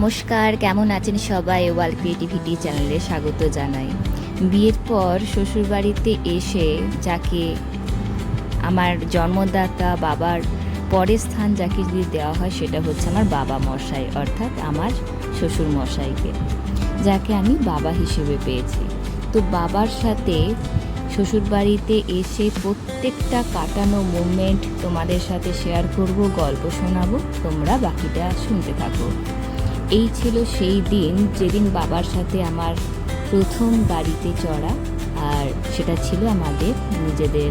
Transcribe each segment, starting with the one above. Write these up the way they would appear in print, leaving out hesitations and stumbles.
নমস্কার, কেমন আছেন সবাই? ওয়ার্ল্ড ক্রিয়েটিভিটি চ্যানেলে স্বাগত জানাই। বিয়ের পর শ্বশুরবাড়িতে এসে যাকে আমার জন্মদাতা বাবার পরের স্থান যাকে যদি দেওয়া হয় সেটা হচ্ছে আমার বাবা মশাই, অর্থাৎ আমার শ্বশুর মশাইকে, যাকে আমি বাবা হিসেবে পেয়েছি। তো বাবার সাথে শ্বশুরবাড়িতে এসে প্রত্যেকটা কাটানো মোমেন্ট তোমাদের সাথে শেয়ার করব, গল্প শোনাবো, তোমরা বাকিটা শুনতে থাকো। এই ছিল সেই দিন যেদিন বাবার সাথে আমার প্রথম গাড়িতে চড়া, আর সেটা ছিল আমাদের নিজেদের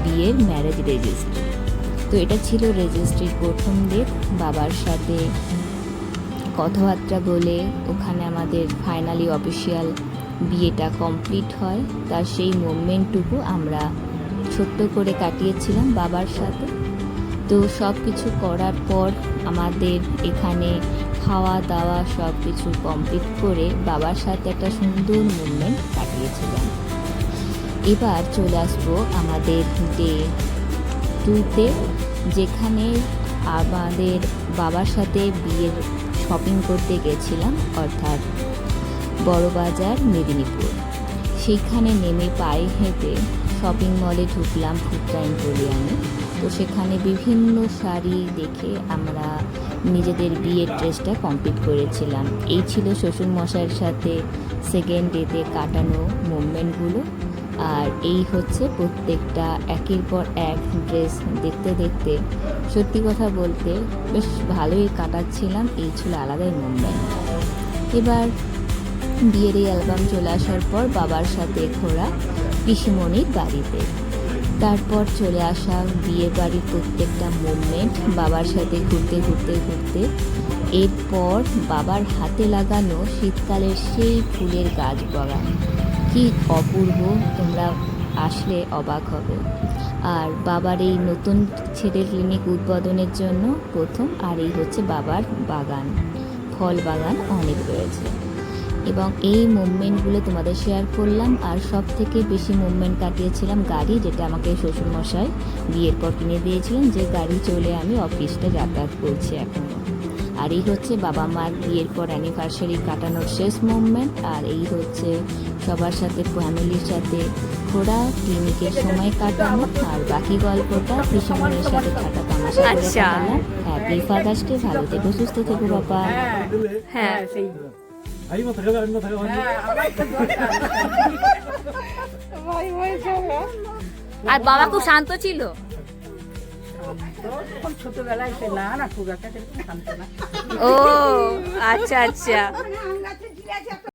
বিয়ের ম্যারেজ রেজিস্ট্রি। তো এটা ছিল রেজিস্ট্রির প্রথম ডেট। বাবার সাথে কথাবার্তা বলে ওখানে আমাদের ফাইনালি অফিসিয়াল বিয়েটা কমপ্লিট হয়। তার সেই মোমেন্টটুকু আমরা ছোট্ট করে কাটিয়েছিলাম বাবার সাথে। তো সব কিছু করার পর আমাদের এখানে খাওয়া দাওয়া সব কিছু কমপ্লিট করে বাবার সাথে একটা সুন্দর মুভমেন্ট কাটিয়েছিলাম। এবার চলে আসবো আমাদের ডে 2-তে, যেখানে আমাদের বাবার সাথে বিয়ের শপিং করতে গেছিলাম, অর্থাৎ বড়বাজার মেদিনীপুর। সেইখানে নেমে পায়ে হেঁটে শপিং মলে ঢুকলাম, ফুড টাইম বলি আমি। তো সেখানে বিভিন্ন শাড়ি দেখে আমরা নিজেদের বিয়ের ড্রেসটা কমপ্লিট করেছিলাম। এই ছিল শ্বশুরমশাইয়ের সাথে সেকেন্ড ডেতে কাটানো মুভমেন্টগুলো। আর এই হচ্ছে প্রত্যেকটা একের পর এক ড্রেস দেখতে দেখতে, সত্যি কথা বলতে বেশ ভালোই কাটাচ্ছিলাম। এই ছিল আলাদাই মুভমেন্ট। এবার বিয়ের এই অ্যালবাম চলে আসার পর বাবার সাথে ঘোরা পিসিমণির বাড়িতে, তারপর চলে আসা বিয়ের বাড়ির প্রত্যেকটা মুভমেন্ট বাবার সাথে ঘুরতে ঘুরতে ঘুরতে। এরপর বাবার হাতে লাগানো শীতকালের সেই ফুলের গাছ বাগান, কি অপূর্ব, তোমরা আসলে অবাক হবে। আর বাবার এই নতুন ছেলের ক্লিনিক উদ্বোধনের জন্য প্রথম, আর এই হচ্ছে বাবার বাগান, ফল বাগান অনেক রয়েছে। এবং এই মুভমেন্টগুলো তোমাদের শেয়ার করলাম। আর সব থেকে বেশি মুভমেন্ট কাটিয়েছিলাম গাড়ি, যেটা আমাকে শ্বশুরমশাই বিয়ের পর কিনে দিয়েছিলেন, যে গাড়ি চলে আমি অফিসটা যাতায়াত করছি এখনও। আর এই হচ্ছে বাবা মার বিয়ের পর অ্যানিভার্সারি কাটানোর শেষ মুভমেন্ট। আর এই হচ্ছে সবার সাথে ফ্যামিলির সাথে ঘোরা, ক্লিনিকের সময় কাটানো, আর বাকি গল্পটা পিসিমণির সাথে থাকা তামাশা করে কাটালাম। হ্যাপি ফাদার্স ডে, ভালো থেকো, সুস্থ থেকো বাবা। হ্যাঁ আর বাবা খুব শান্ত ছিল। ছোটবেলায় সে না খুব একটা শান্ত না। ও আচ্ছা আচ্ছা।